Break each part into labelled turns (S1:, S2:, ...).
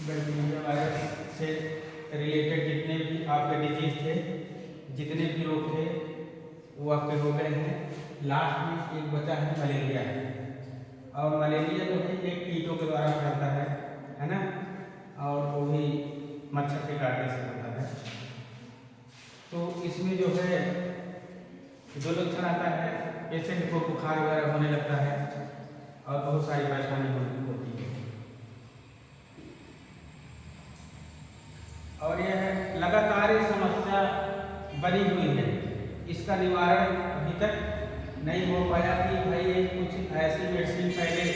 S1: Bacteria virus से related जितने भी आपके डिजीज थे, जितने भी रोग थे, वो आपके हो गए हैं। लास्ट में एक बचा है मलेरिया है। और मलेरिया जो है एक कीटों के द्वारा फैलता है ना, और वो भी मच्छर के काटने से होता है। तो इसमें जो है जो लक्षण आता है, पेशेंट को बुखार वगैरह होने लगता है और बहुत सारी परेशानी होती है। और यह लगातार ये समस्या बनी हुई है। इसका निवारण अभी तक नहीं हो पाया कि भाई ये कुछ ऐसी मेडिसिन फैले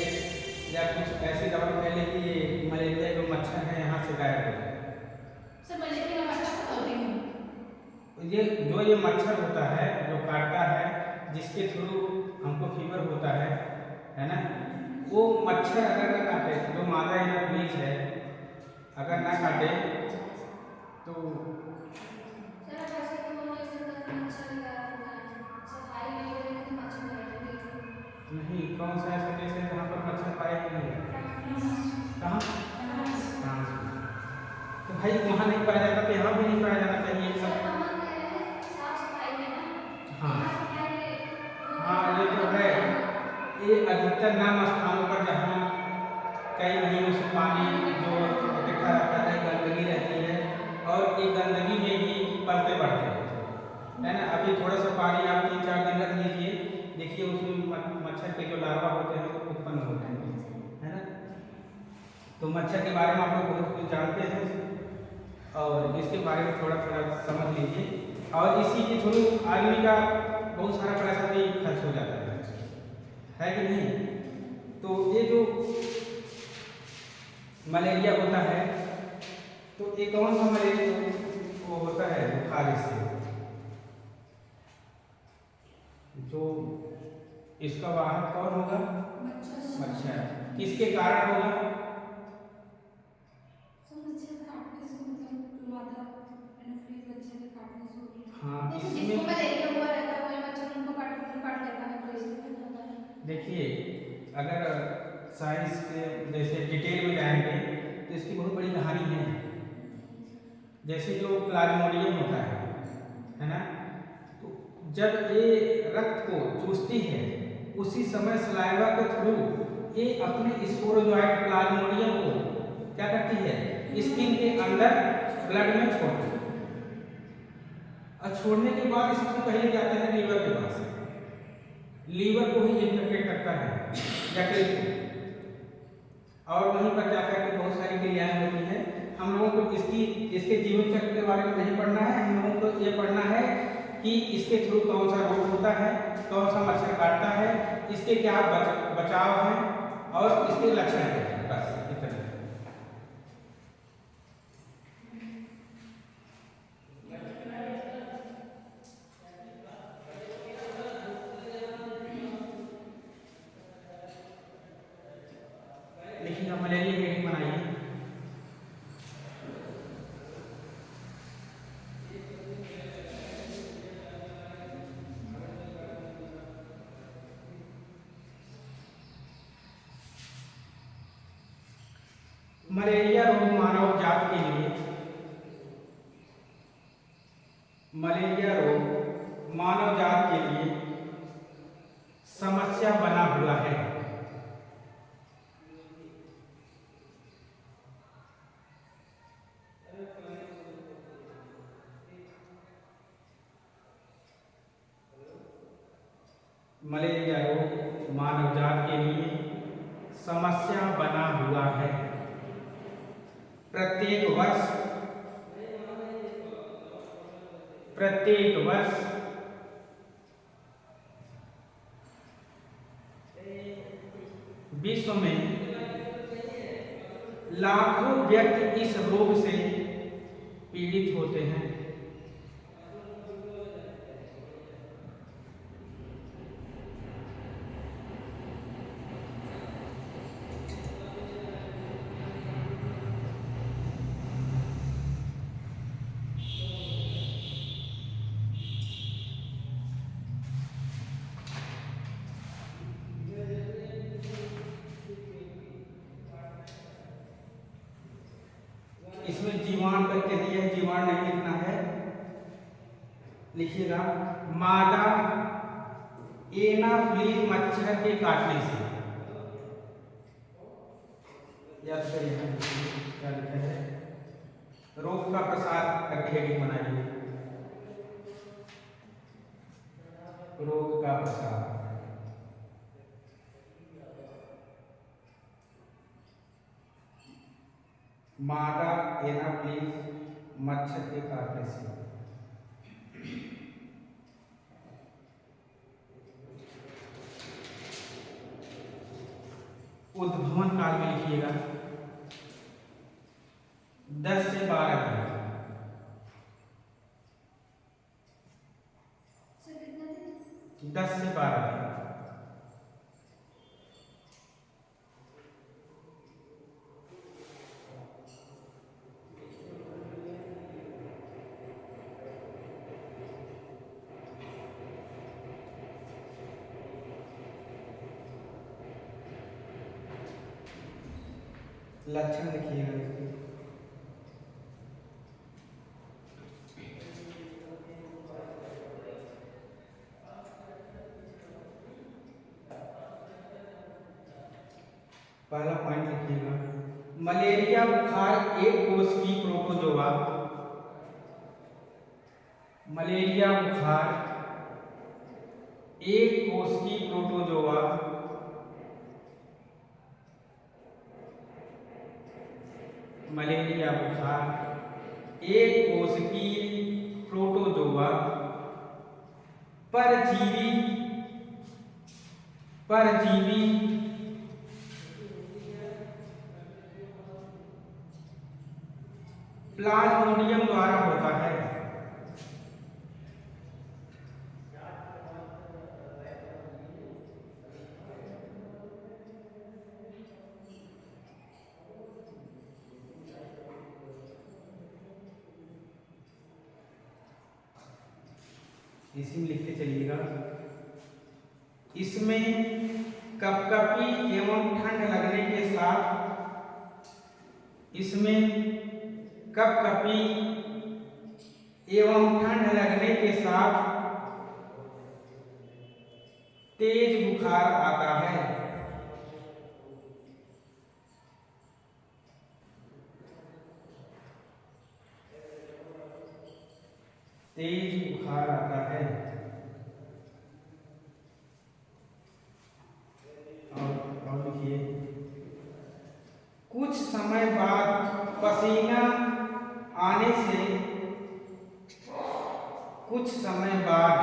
S1: या कुछ ऐसी दवा फैले कि ये मलेरिया जो मच्छर है यहाँ से गायब हो जाए।
S2: सर मलेरिया का मच्छर होता है?
S1: ये मच्छर होता है जो काटता है, जिसके थ्रू हमको फीवर होता है ना, वो मच्छर अगर ना काटे, जो मादा एनाफिलीज है अगर ना काटे तो
S2: सर अब ऐसे तो नहीं सकता कि मच्छर गायब हो जाए, सफाई नहीं करेंगे तो मच्छर रहेंगे।
S1: नहीं, कौन सा ऐसा देश है जहाँ पर मच्छर पाए ही नहीं है? कहाँ? फ्रांस में। तो भाई वहाँ नहीं पाया जाता तो यहाँ भी नहीं पाया जाना चाहिए
S2: सर
S1: सब।
S2: हम कह रहे हैं साफ सफाई है ना,
S1: हाँ
S2: यहाँ सफाई
S1: हाँ, ये तो है। ये अधिकतर नाम स्थानों पर जहाँ कई महीनों से पानी जो इकट्ठा रहता है, गंदगी रहती है, और ये गंदगी में ही पलते बढ़ते हैं, है ना। अभी थोड़ा सा पानी आप 3-4 दिन रख दीजिए, देखिए उसमें मच्छर के जो लार्वा होते हैं वो उत्पन्न हो जाएंगे, है ना। तो मच्छर के बारे में आप लोग बहुत कुछ जानते हैं और इसके बारे में थोड़ा थोड़ा समझ लीजिए, और इसी के थ्रू आदमी का बहुत सारा पैसा भी खर्च हो जाता है कि नहीं। तो ये जो मलेरिया होता है, तो ये कौन सा मलेरिया वो होता है? बुखार से जो इसका वाहक कौन होगा? मच्छर। किसके कारण होगा? हाँ,
S2: जिसको मलेरिया हुआ रहता है वही मच्छर उनको काट लेता है, तो इसलिए हो जाता है।
S1: देखिए, अगर साइंस के जैसे डिटेल में जाएंगे तो इसकी बहुत बड़ी कहानी है। जैसे जो प्लाज्मोडियम होता है ना, तो जब ये रक्त को चूसती है, उसी समय सलाइवा के थ्रू ये अपने स्पोरोजोइट प्लाज्मोडियम को क्या करती है? स्किन के अंदर ब्लड में छोड़ती है, और छोड़ने के बाद सबसे पहले जाता है लीवर के पास। लीवर को ही इन्फेक्टेड करता है जटिल को, और वहीं पर जाकर के बहुत सारी क्रियाएं होती हैं। हम लोगों को इसके जीवन चक्र के बारे में नहीं पढ़ना है, हम लोगों को ये पढ़ना है कि इसके थ्रू कौन सा रोग होता है, कौन सा मच्छर काटता है, इसके क्या बचाव है और इसके लक्षण क्या है, बस इतना। देखिए, आप मलेरिया हेडिंग बनाइए। मलेरिया रोग मानव जात के लिए, मलेरिया रोग मानव जात के लिए समस्या बना हुआ है। मलेरिया रोग मानव जात के लिए समस्या बना हुआ है। प्रत्येक वर्ष विश्व में लाखों व्यक्ति इस रोग से पीड़ित होते हैं। इसमें जीवाणु करके दिया है, जीवाणु नहीं लिखना है, लिखिएगा मादा एनाफ्लीज मच्छर के काटने से। याद करिए क्या लिखा है, रोग का प्रसार करके हेडिंग बनाइए, रोग का प्रसार। मादा एनाफ्लीज मच्छर के काटने से। उद्भवन काल में लिखिएगा 10 से 12 दिन।
S2: सर कितना दिन?
S1: 10 से 12 दिन। लक्षण लिखिएगा इसके। पहला पॉइंट लिखिएगा, मलेरिया बुखार एक कोष की प्रोटोजोआ। मलेरिया बुखार एक कोष की प्रोटोजोआ मलेरिया बुखार एक कोष की प्रोटोजोआ परजीवी प्लाज्मोडियम द्वारा होता है। इसी में लिखते चलिएगा, इसमें कपकपी एवं ठंड लगने के साथ, इसमें कपकपी एवं ठंड लगने के साथ तेज बुखार आता है। तेज बुखार आता है। और लिखिए, कुछ समय बाद पसीना आने से, कुछ समय बाद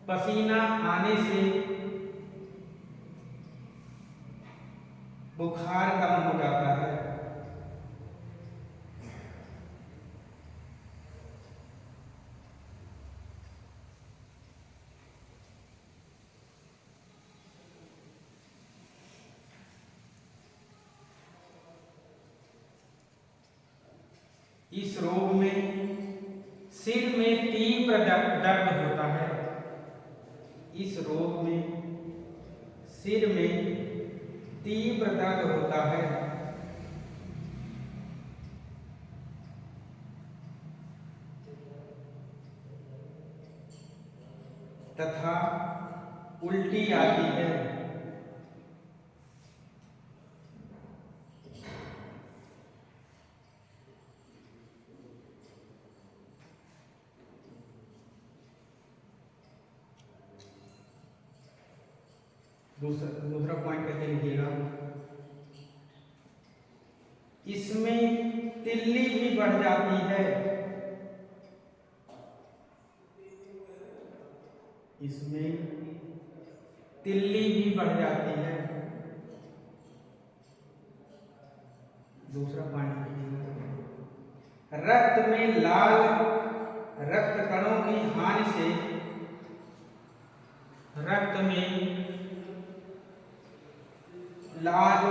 S1: पसीना आने से बुखार कम हो जाता है। इस रोग में सिर में तीव्र दर्द होता है। इस रोग में सिर में तीव्र दर्द होता है तथा उल्टी आती है। दूसरा पॉइंट कैसे लिखिएगा, इसमें तिल्ली भी बढ़ जाती है। इसमें तिल्ली भी बढ़ जाती है। दूसरा पॉइंट लिखिएगा, रक्त में लाल रक्त कणों की हानि से, रक्त में लाल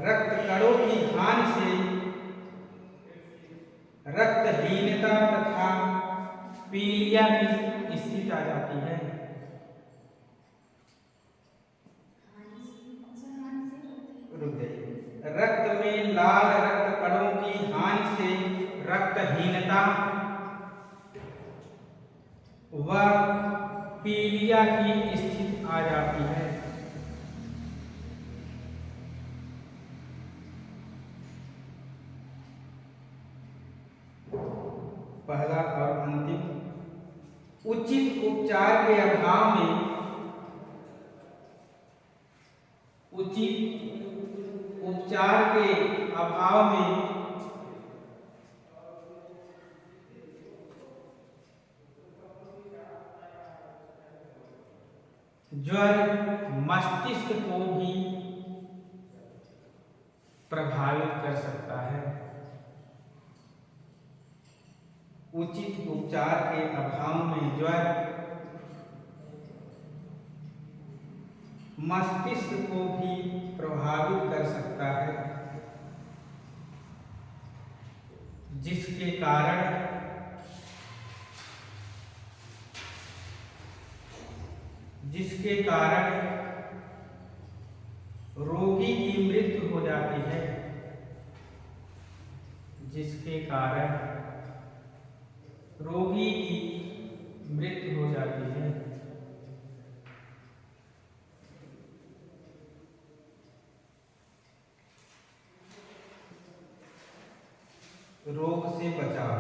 S1: रक्त कणों की हानि से रक्तहीनता तथा पीलिया की स्थिति आ जाती है। रुक जाइए, रक्त में लाल रक्तहीनता व पीलिया की स्थिति आ जाती है। पहला और अंतिम, उचित उपचार के अभाव में ज्वर मस्तिष्क को भी प्रभावित कर सकता है। उचित उपचार के अभाव में ज्वर मस्तिष्क को भी प्रभावित कर सकता है, जिसके कारण रोगी की मृत्यु हो जाती है। जिसके कारण रोगी की मृत्यु हो जाती है। रोग से बचाव।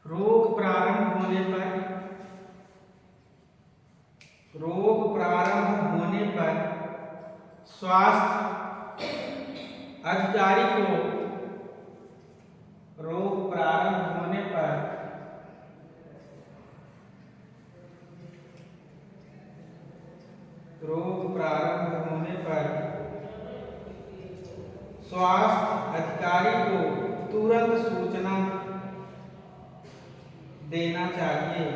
S1: रोग प्रारंभ होने पर स्वास्थ्य अधिकारी को रोग प्रारंभ होने पर स्वास्थ्य अधिकारी को तुरंत सूचना देना चाहिए।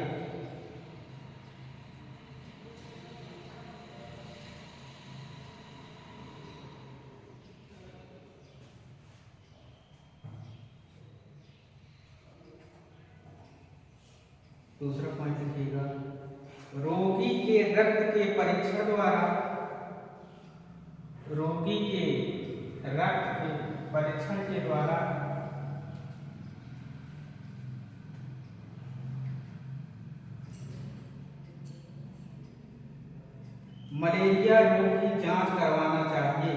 S1: दूसरा पॉइंट लिखिएगा, रोगी के रक्त के परीक्षण के द्वारा मलेरिया रोग की जांच करवाना चाहिए।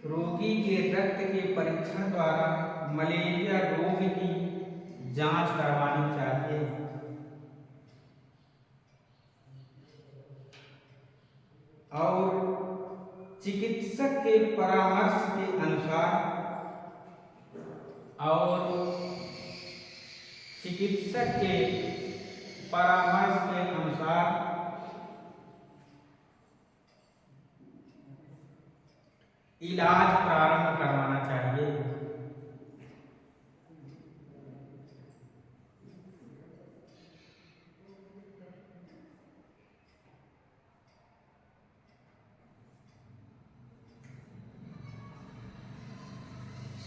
S1: रोगी के रक्त के परीक्षण द्वारा मलेरिया रोग की जांच करवानी चाहिए। और चिकित्सक के परामर्श के अनुसार इलाज प्रारंभ करवाना चाहिए।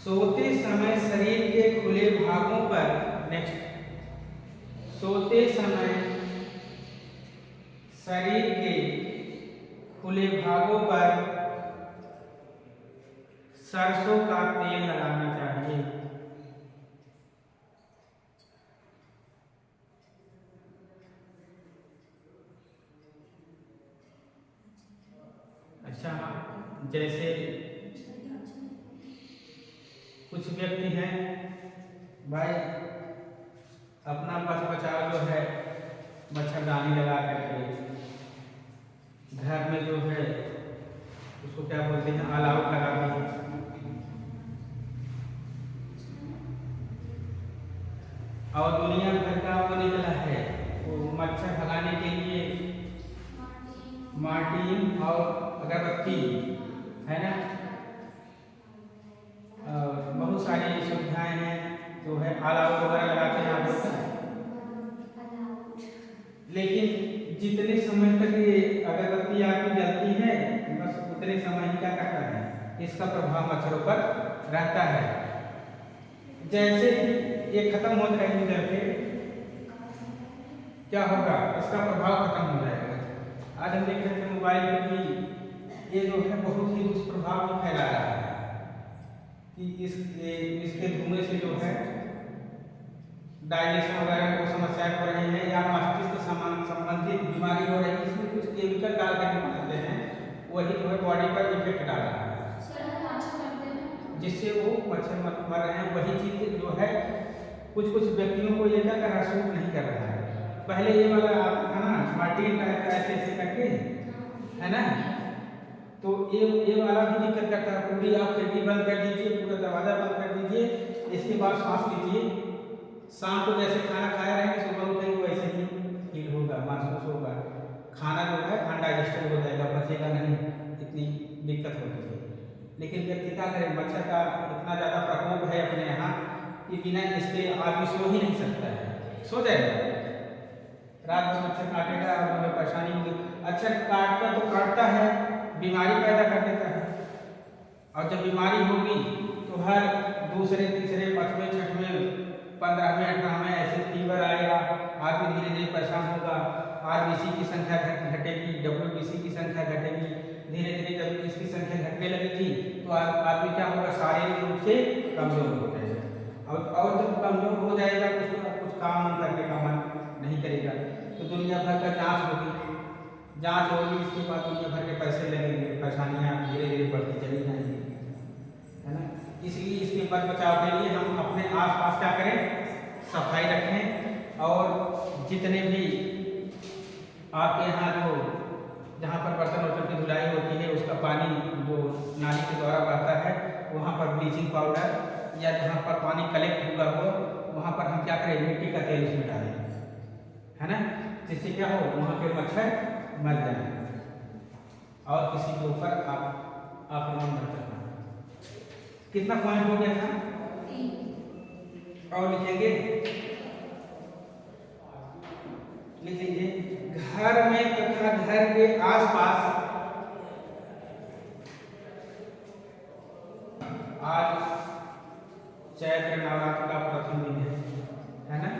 S1: सोते समय शरीर के खुले भागों पर सोते समय शरीर के खुले भागों पर सरसों का तेल लगाना चाहिए। अच्छा, जैसे कुछ व्यक्ति हैं भाई अपना बचाव जो है मच्छरदानी लगा करके घर में जो है उसको क्या बोलते हैं, ऑल आउट लगा के, और दुनिया भर का वो निकला है वो मच्छर भगाने के लिए मार्टीन और अगरबत्ती है ना, बहुत सारी सुविधाएं हैं जो है ऑल आउट वगैरह लगाते हैं आप लोग। इसका प्रभाव मच्छरों पर रहता है। जैसे ये खत्म हो जाएगी करके क्या होगा, इसका प्रभाव खत्म हो जाएगा। आज हम देख रहे थे मोबाइल पर भी ये जो है बहुत ही दुष्प्रभाव भी फैला रहा है कि इसके धुएं से जो है डाइजेशन वगैरह को समस्याएं हो रही है या मस्तिष्क संबंधित बीमारी हो रही है। इसमें कुछ केमिकल डाल कर बनाते हैं, वही जो है बॉडी पर इफेक्ट डाल रहा है जिससे वो मच्छर मर रहे हैं। वही चीज जो है कुछ व्यक्तियों को ये क्या कर रहा है, सूट नहीं कर रहा है। पहले ये वाला आता था ना मार्टिन टाइप का ऐसे करके, है ना, तो ये वाला भी दिक्कत करता है। पूरी आप खिड़की बंद कर दीजिए, पूरा दरवाजा बंद कर दीजिए, इसके बाद सांस लीजिए। शाम को जैसे खाना खाया रहेंगे, सुबह उठेंगे वैसे ही फील होगा, महसूस होगा। खाना जो है अनडाइजेस्टेड हो जाएगा, बचेगा नहीं, इतनी दिक्कत होती है। लेकिन व्यक्ति क्या करे, मच्छर का इतना ज़्यादा प्रकोप है अपने यहाँ कि बिना इसके आदमी सो ही नहीं सकता है। सो जाएगा, रात में मच्छर काटेगा और हमें परेशानी होगी। अच्छा काटता तो काटता है, बीमारी पैदा कर देता है। और जब बीमारी होगी तो हर दूसरे तीसरे 5वें 6वें 15वें 18वें ऐसे फीवर आएगा, आदमी धीरे धीरे परेशान होगा। आरबीसी की संख्या घटेगी, डब्ल्यूबीसी की संख्या घटेगी। धीरे धीरे जब इसकी संख्या घटने लगेगी तो आदमी क्या होगा, शारीरिक रूप से कमजोर हो जाएगा। और जब कमजोर हो जाएगा तो कुछ काम करने का मन नहीं करेगा। तो दुनिया भर का जांच होगी, इसके बाद दुनिया भर के पैसे लगेंगे, परेशानियाँ धीरे धीरे बढ़ती चली जाएंगी, है ना। इसलिए इसके बच बचाव के लिए हम अपने आसपास क्या करें, सफाई रखें। और जितने भी आपके यहाँ जो जहाँ पर बर्तन वर्तन की धुलाई होती है उसका पानी जो नाली के द्वारा बहता है, वहाँ पर ब्लीचिंग पाउडर या जहाँ पर पानी कलेक्ट हुआ हो वहाँ पर हम क्या करें, मिट्टी का तेल उसमें डालें, है ना, जिससे क्या हो वहाँ के मच्छर मर जाए। और किसी के ऊपर आक्रमण मत करना। कितना पॉइंट हो गया था, और लिखेंगे, लिख लीजिए। घर में तथा घर के आसपास आज चैत्र नवरात्र का प्रथम दिन है ना।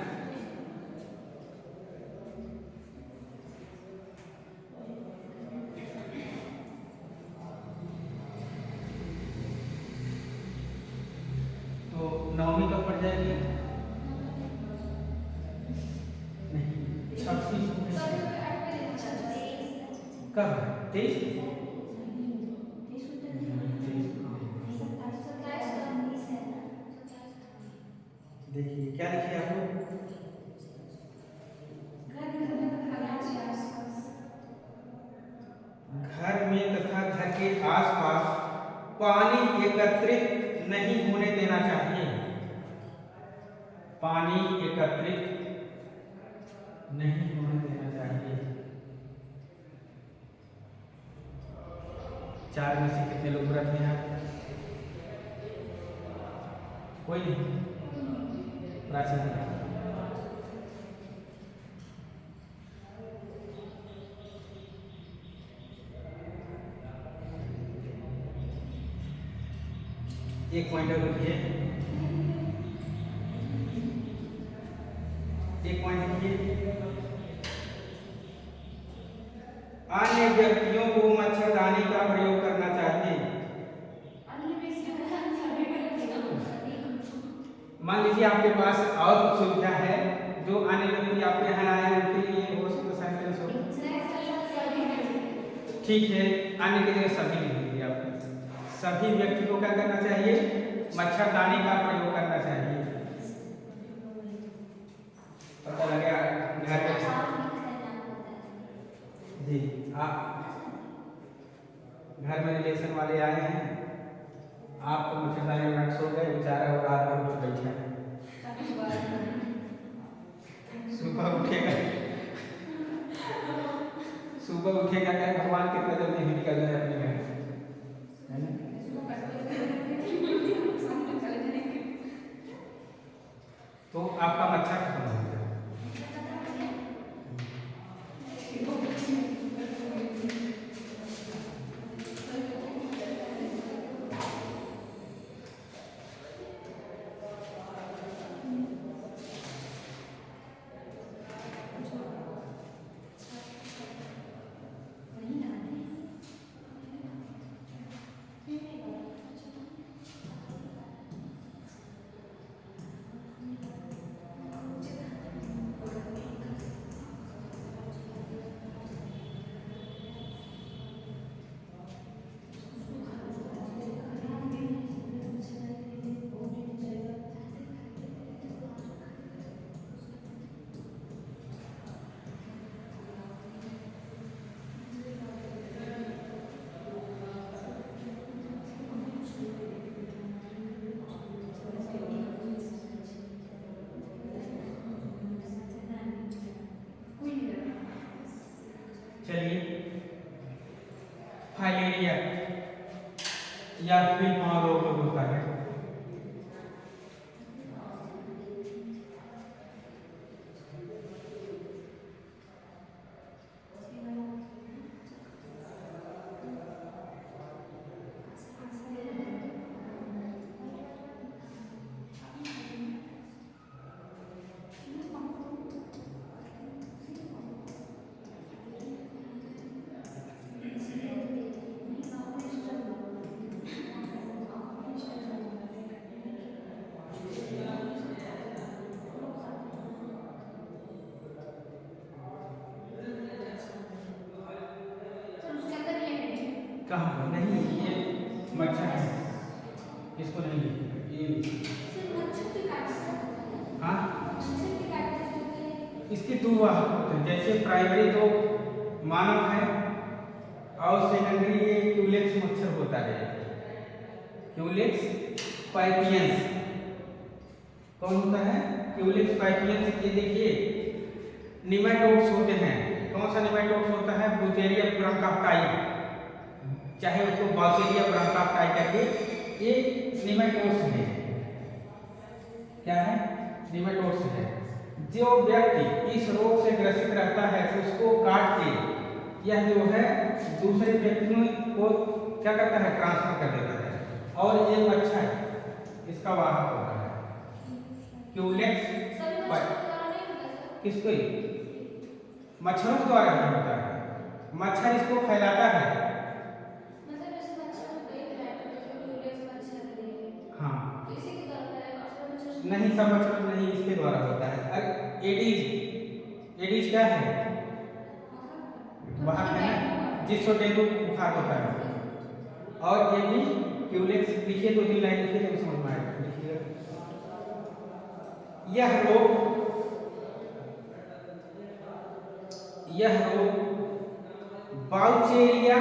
S1: तो नवमी कब पड़ जाएगी, नहीं 26 कब है, 23 देखिए क्या लिखे आप लोग, घर में तथा घर के आसपास पानी एकत्रित नहीं होने देना चाहिए। पानी एकत्रित नहीं होने देना चाहिए। 4 में से कितने लोग व्रत हैं आप, कोई नहीं, प्राचीन एक पॉइंट लिखिए, एक पॉइंट लिखिए। अन्य व्यक्तियों को मच्छरदानी का प्रयोग करना चाहिए। मान लीजिए आपके पास और सुविधा है, जो अन्य व्यक्ति आपके यहाँ आए उनके लिए हो सेंटेंस हो, ठीक है, अन्य की जगह सभी लिख दीजिए। आप सभी व्यक्ति को क्या करना चाहिए, मच्छरदानी का प्रयोग करना चाहिए। पता लगे घर जी, आप घर में रिलेशन वाले आए हैं, आप तो मच्छरदानी में सो गए, बेचारा और रात भर उठ बैठे हैं, सुबह उठेगा क्या भगवान कितना जल्दी ही निकल जाए अपने घर, है ना। तो आपका मच्छर खत्म हो गया। पील पाँव रोग होता है।
S2: सर उसके अंदर ये नहीं है।
S1: कहाँ पर नहीं, ये मच्छर है, इसको नहीं लिखेगा, ये
S2: सर मच्छर के काटने से होता है।
S1: हाँ
S2: मच्छर के काटने से होता है।
S1: इसके दो वाहक होते हैं, जैसे प्राइमरी तो मानव है और सेकेंडरी ये क्यूलेक्स मच्छर होता है, क्यूलेक्स पाइपियंस। कौन होता है? क्यूलेक्स पाइपियंस। ये देखिए निमेटोड्स होते हैं। कौन सा निमेटोड्स होता है? बुचेरिया ब्रांकाप्टाई, चाहे उसको बाउचेरिया ब्रांकाप्टाई करके, ये निमेटोड्स है। क्या है? निमेटोड्स है। जो व्यक्ति इस रोग से ग्रसित रहता है उसको काट के यह जो है दूसरे व्यक्तियों को क्या करता है? ट्रांसफर कर देता है। और ये मच्छर इसका वाहक होता है, क्यूलेक्स।
S2: सभी मच्छर के द्वारा नहीं होता सर।
S1: किसको? मच्छरों के द्वारा ही होता है। मच्छर इसको फैलाता है।
S2: मतलब इस मच्छर में कई वैरायटी होती है, क्यूलेक्स मच्छर है।
S1: हाँ
S2: इसी के द्वारा फैलेगा और सब मच्छर
S1: नहीं, सब मच्छर नहीं, इसके द्वारा होता है। अरे एडीज, एडीज क्या है? वाहक है ना, जिसको डेंगू बुखार होता है। और ये भी क्यूलेक्स। लिखिए, दो तीन लाइन लिखिए तो समझ में आएगा। लिखिए, यह रोग बाउचेरिया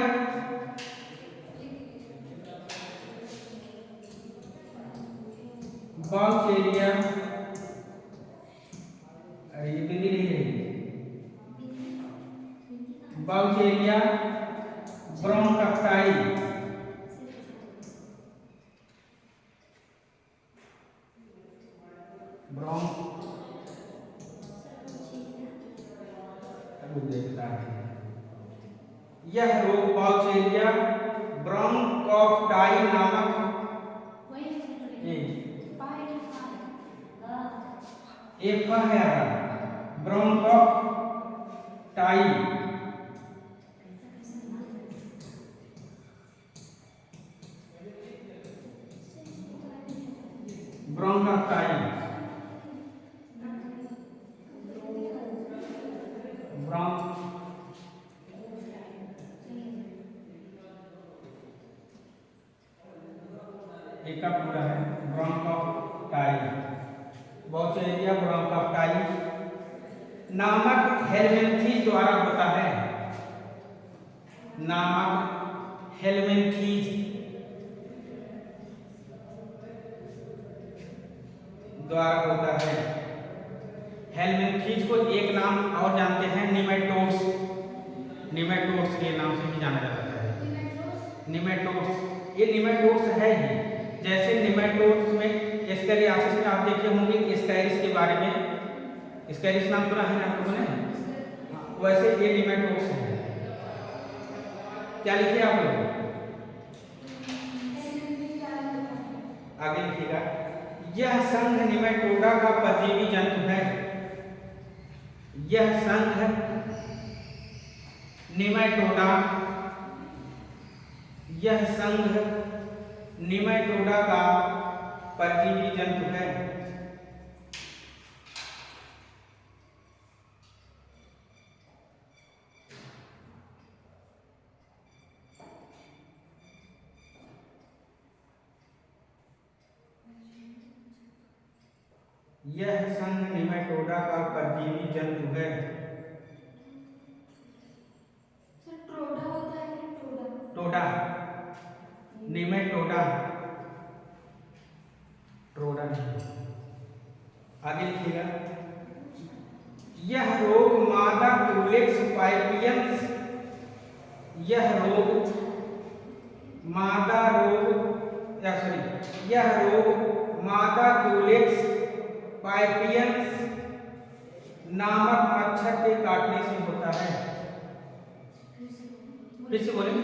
S1: अरे ये बिंदी नहीं रहेगी, बाउचेरिया ब्रोंकाप्टाई देखता है। यह रोग बाउचेरिया ब्रोंकाप्टाई नामक ब्रोंकाप्टाई ब्रोंकाप्टाई एक का पूरा है ब्रोंकाप्टाई, बाउचेरिया ब्रोंकाप्टाई नामक हेलमिंथीज द्वारा होता है। नामक हेलमिंथीज द्वारा होता है। हेलमिंथीज को एक नाम और जानते हैं, निमेटोड्स। निमेटोड्स के नाम से भी जाना जाता है। निमेटोड्स, ये निमेटोड्स है ही। जैसे निमेटोड्स में एस्केरियासिस में आप देखे होंगे एस्कैरिस के बारे में, एस्कैरिस नाम सुना है ना आप लोगों ने? वैसे ये निमेटोड्स है। क्या लिखिए आप लोग? आगे लिखिएगा। यह संघ निमेटोडा का परजीवी जंतु है। यह संघ निमेटोडा, यह संघ निमेटोडा का परजीवी जंतु है। यह संघ निमेटोडा का परजीवी जंतु है।
S2: सर ट्रोडा होता है कि टोडा?
S1: टोडा, निमेटोडा, ट्रोडा नहीं। आगे लिखिएगा। यह रोग मादा क्यूलेक्स पाइपियंस, यह रोग मादा रोग यह रोग मादा क्यूलेक्स पाइपियंस नामक मच्छर के काटने से होता है। फिर से बोलें।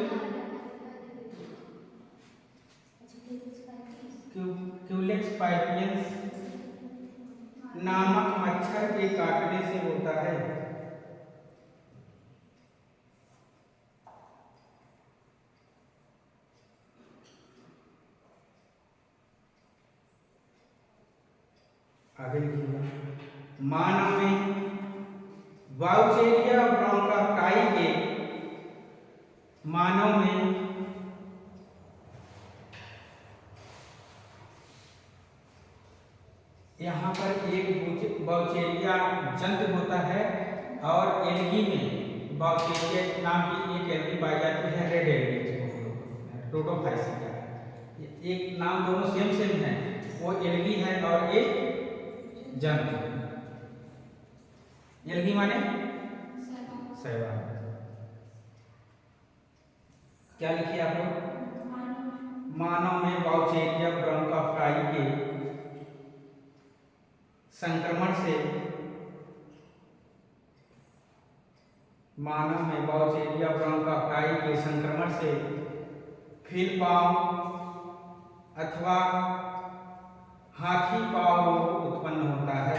S1: क्यूलेक्स पाइपियंस नामक मच्छर के काटने से होता है। आगे लिखिएगा। मानव में वाउचेरिया ब्रोंकाटाई के मानव में यहाँ पर एक वाउचेरिया जंतु होता है और एल्गी में वाउचेरिया नाम की एक एल्गी पाई जाती है, रेड एल्गी रोडोफाइसिया। एक नाम दोनों सेम है, वो एल्गी है और एक जंतु। एल्गी माने शैवाल। क्या लिखिए आप लोग? मानव में वाउचेरिया ब्रोंकाटाई के संक्रमण से मानव में वाउचेरिया ब्रोंकाटाई के संक्रमण से फीलपाव अथवा हाथी पाव रोग उत्पन्न होता है।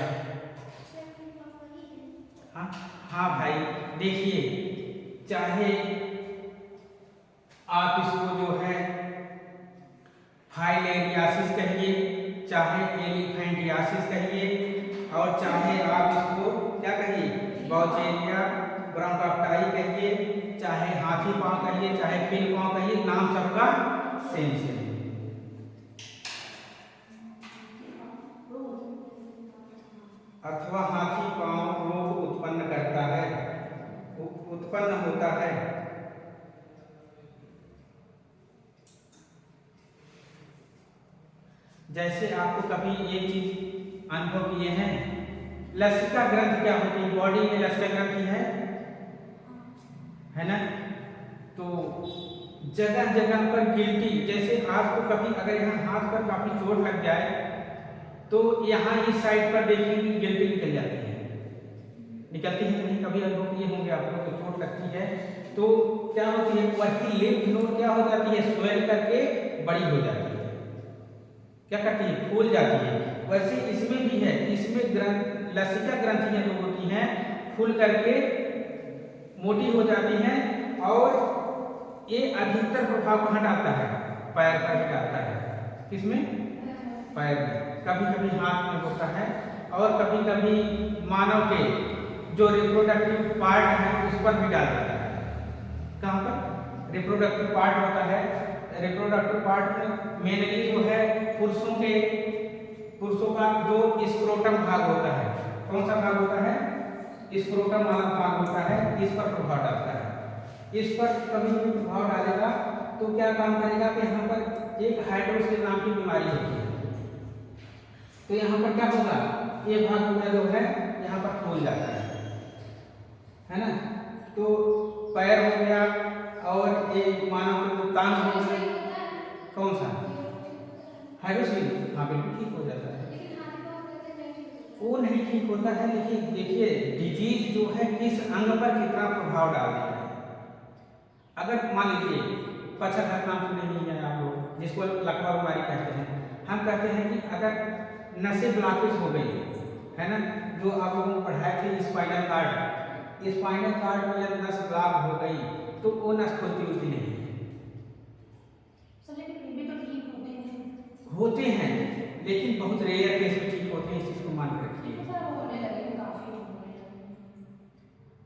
S1: हाँ भाई देखिए, चाहे आप इसको जो है फाइलेरियासिस कहिए, चाहे एलिफेंटियासिस कहिए, और चाहे आप इसको क्या कहिए वाउचेरिया ब्रोंकाटाई कहिए, चाहे हाथी पांव कहिए, चाहे फील पांव कहिए, नाम सबका सेम है। अथवा हाथी पांव रोग उत्पन्न करता है, उत्पन्न होता है। जैसे आपको कभी एक चीज अनुभव किए हैं, लसिका ग्रंथि क्या होती है? बॉडी में लसिका ग्रंथि है ना? तो जगह जगह पर गिल्टी, जैसे आपको कभी अगर यहाँ हाथ पर काफी चोट लग जाए तो यहाँ इस साइड पर देखेंगे गिल्टी निकल जाती है, निकलती है नहीं? कभी अनुभव किए होंगे आप लोग, चोट लगती है तो क्या होती है, वही लिम्फ नोड क्या हो जाती है, स्वेल करके बड़ी हो जाती है, क्या करती है, फूल जाती है। वैसे इसमें भी है, इसमें लसिका ग्रंथियां जो होती हैं फूल करके मोटी हो जाती हैं, और ये अधिकतर प्रभाव कहाँ डालता है? पैर पर ही डालता है। किसमें? पैर में। कभी कभी हाथ में होता है, और कभी कभी मानव के जो रिप्रोडक्टिव पार्ट है उस पर भी डाल देता है। कहाँ पर रिप्रोडक्टिव पार्ट होता है? रिप्रोडक्टिव पार्ट में मेनली जो है पुरुषों का जो स्क्रोटम भाग होता है, कौन सा भाग होता है? स्क्रोटम वाला भाग होता है, इस पर प्रभाव डालता है। इस पर कभी भी प्रभाव डालेगा तो क्या काम करेगा कि यहाँ पर एक हाइड्रोसिल नाम की बीमारी होती है, तो यहाँ पर क्या होगा, ये भाग पूरा जो है यहाँ पर फूल जाता है ना? तो पैर हो गया, और ये मानव के गुप्तांग हो गए, कौन सा हाइड्रोसिल? हाँ बिल्कुल ठीक हो जाता है। वो नहीं ठीक होता है, लेकिन देखिए डिजीज जो है किस अंग पर कितना प्रभाव डाल रही है। अगर मान लीजिए पक्षाघात नाम सुने नहीं है आप लोग, जिसको लकवा बीमारी कहते हैं, हम कहते हैं कि अगर नसें ब्लॉकेज हो गई है ना, जो आप लोगों को पढ़ाए थे स्पाइनल कार्ड में जब नस ब्लॉक हो गई तो वो नस खुलती नहीं है। होते हैं, लेकिन बहुत रेयर केस में ठीक होते हैं, इस चीज को मान के रखिए।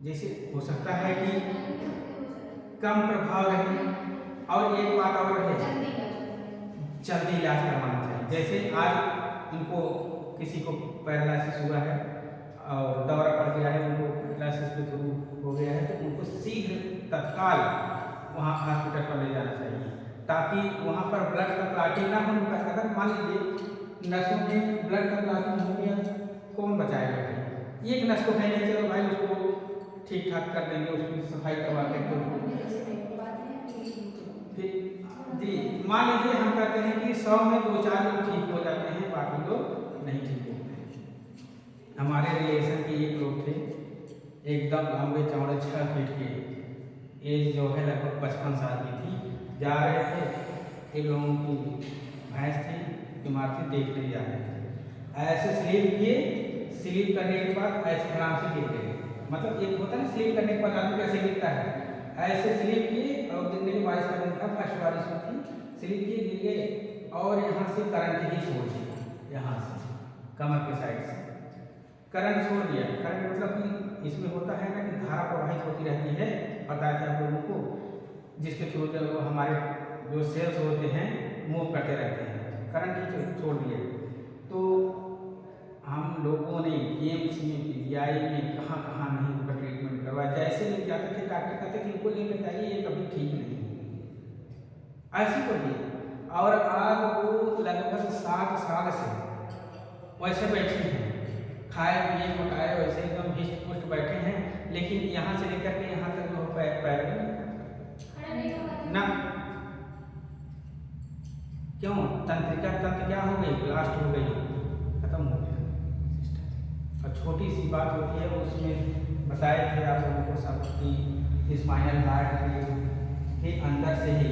S1: जैसे हो सकता है कि कम प्रभाव रहे, और एक बात और रहे, जल्दी इलाज करवाना चाहिए। जैसे आज उनको किसी को पैरालिसिस हुआ है और दौरा पड़ गया है, उनको पैरालिसिस के थ्रू हो गया है, तो उनको शीघ्र तत्काल वहाँ हॉस्पिटल पर ले जाना चाहिए, ताकि वहाँ पर ब्लड का क्लॉटिंग ना हो। अगर मान लीजिए नसों में ब्लड का क्लॉटिंग हो गया, कौन बचाएगा भाई? एक नस को कहने चलो भाई उसको ठीक ठाक कर देंगे, उसकी सफाई करवा के, फिर जी, मान लीजिए हम कहते हैं कि 100 में 2-4 लोग ठीक हो जाते हैं, बाकी लोग नहीं ठीक होते हैं। हमारे रिलेशन के एक लोग थे, एकदम लंबे चौड़े 6 फीट के, एज जो है लगभग 55 साल की थी। जा रहे थे, एक लोगों की भैंस थी, बीमार थी, देखने जा रहे थे। ऐसे स्लीप किए, स्लीप करने के बाद ऐसे आराम से गिर गए। मतलब एक होता है ना स्लीप करने के बाद आदमी कैसे गिरता है, ऐसे स्लीप किए और गिरने के बारिश का दिन था, फर्स्ट बारिश हुई थी, स्लीप किए, गिर गए और यहाँ से करंट ही छोड़ दिया, यहाँ से कमर के साइड से करंट छोड़ दिया। करंट मतलब कि इसमें होता है ना कि धारा प्रवाहित होती रहती है, पता है आप लोगों को, जिसके थ्रू जो हमारे जो सेल्स होते हैं मूव करते रहते हैं, करंट ही छोड़ दिया। तो हम लोगों ने एम्स में, पीजीआई में, कहाँ कहाँ नहीं उनका ट्रीटमेंट करवाया। जैसे ले जाते थे डॉक्टर कहते थे इनको लेकर जाइए, ये कभी ठीक नहीं होगी, ऐसी कर दिया। और आज वो लगभग 7 साल से वैसे बैठे हैं, खाए पिए पकाए वैसे एकदम हिस्ट पुष्ट बैठे हैं, लेकिन यहाँ से लेकर के यहाँ तक जो पैर
S2: खड़ा नहीं हो पाते
S1: ना, क्यों तंत्रिका तंत्र क्या हो गई, ब्लास्ट हो गई, खत्म हो गया सिस्टम। और छोटी सी बात होती है, उसमें बताए थे आप लोगों को सब कि स्पाइनल कार्ड के अंदर से ही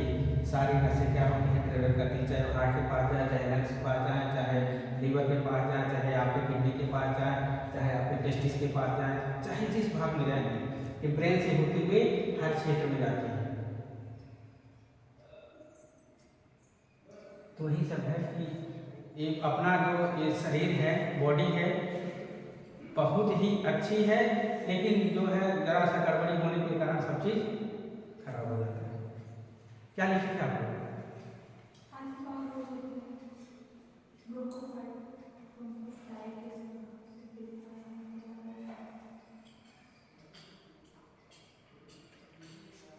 S1: सारी नसें क्या होती हैं, ट्रेवल करती हैं, चाहे हार्ट के पास जाए, चाहे लंग्स के पास जाए, चाहे लीवर के पास जाए, चाहे आपके किडनी के पास जाए, चाहे आपके टेस्टिस के पास जाए, चाहे जिस भाग में जाएंगे, ये ब्रेन से होते हुए हर क्षेत्र में जाती है। तो वही सब है कि एक अपना जो ये शरीर है, बॉडी है, बहुत ही अच्छी है, लेकिन जो है जरा सा गड़बड़ी होने के कारण सब चीज़ खराब हो जाता है। क्या लिखे थे आपको?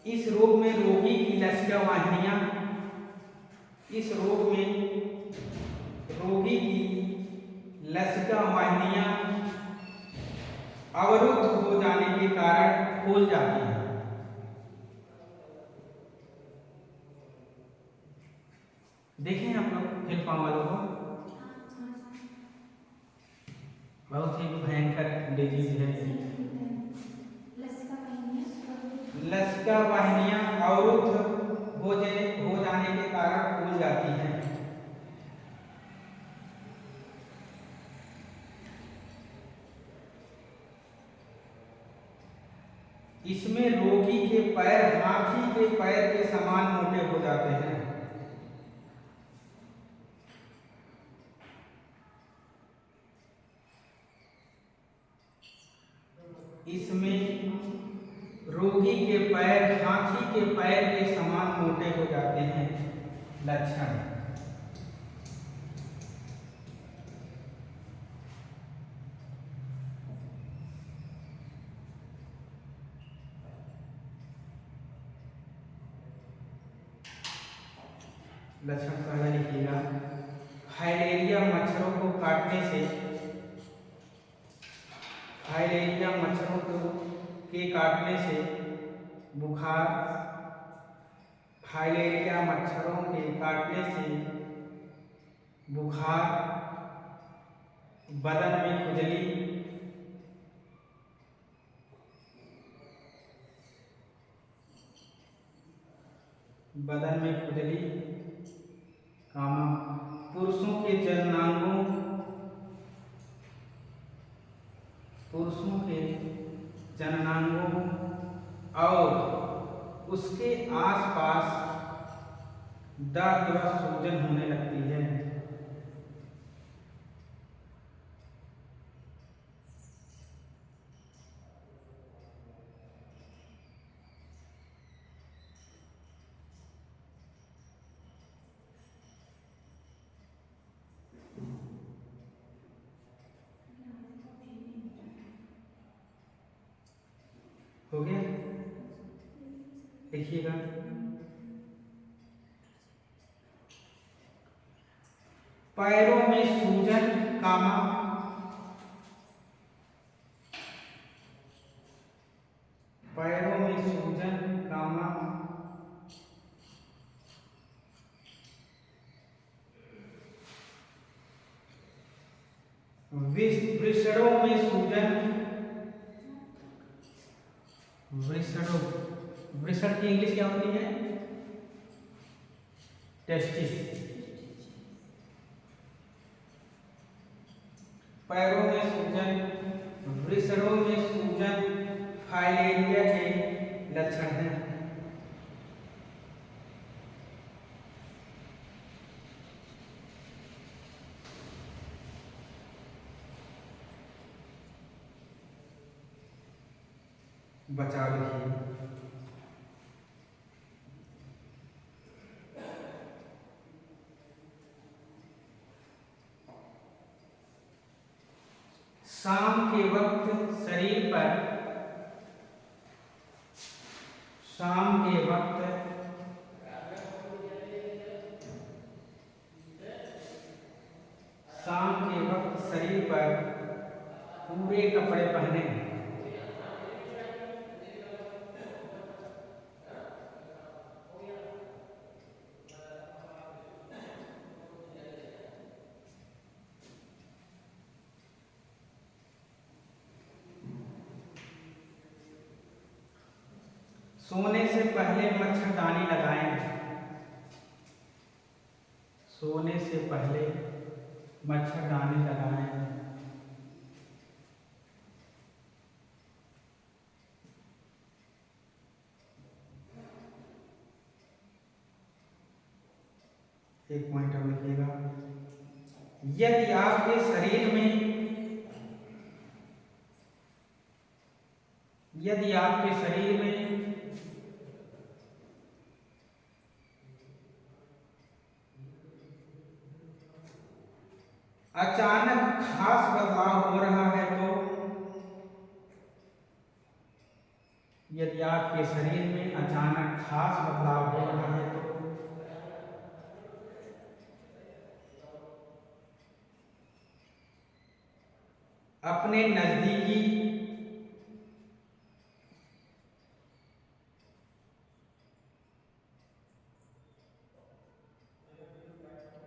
S1: इस रोग में रोगी की लसिका वाहिनियां, इस रोग में रोगी की लसिका वाहिनियां अवरुद्ध हो जाने के कारण फूल जाती हैं। देखें आप लोग हेल्पा वालों को, बहुत ही भयंकर डिजीज है। लसिका वाहिनियां अवरुद्ध हो जाने के कारण फूल जाती हैं। इसमें रोगी के पैर हाथी के पैर के समान मोटे हो जाते हैं। इसमें रोगी के पैर हाथी के पैर के समान मोटे हो जाते हैं। लक्षण लक्षण पहला लिखिएगा, फाइलेरिया मच्छरों को काटने से, फाइलेरिया मच्छरों के काटने से बुखार, फाइलेरिया मच्छरों के काटने से बुखार, बदन में खुजली, बदन में खुजली, पुरुषों के जननांगों, पुरुषों के जननांगों और उसके आसपास दर्द व सूजन होने लगती है। हो गया, देखिएगा, पैरों में सूजन, पैरों में सूजन, वृषणों में सूजन, वृषणों, वृषण की इंग्लिश क्या होती है? टेस्टिस। पैरों में सूजन, वृषणों में सूजन फाइलेरिया के लक्षण हैं। बचाव लिखिए। शाम के वक्त शरीर पर, शाम के वक्त शरीर पर पूरे कपड़े पहने। सोने से पहले मच्छरदानी लगाएं। सोने से पहले मच्छरदानी लगाएं। एक पॉइंट और लिखिएगा। यदि आपके शरीर में, यदि आपके शरीर में अचानक खास बदलाव हो रहा है तो, यदि आपके शरीर में अचानक खास बदलाव हो रहा है तो अपने नजदीकी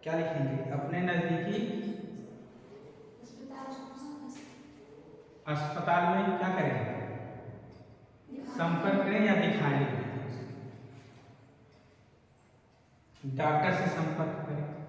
S1: क्या लिखेंगे? अपने नजदीकी अस्पताल में क्या करें? संपर्क करें या दिखाएं, लिख दीजिए। डॉक्टर से संपर्क करें।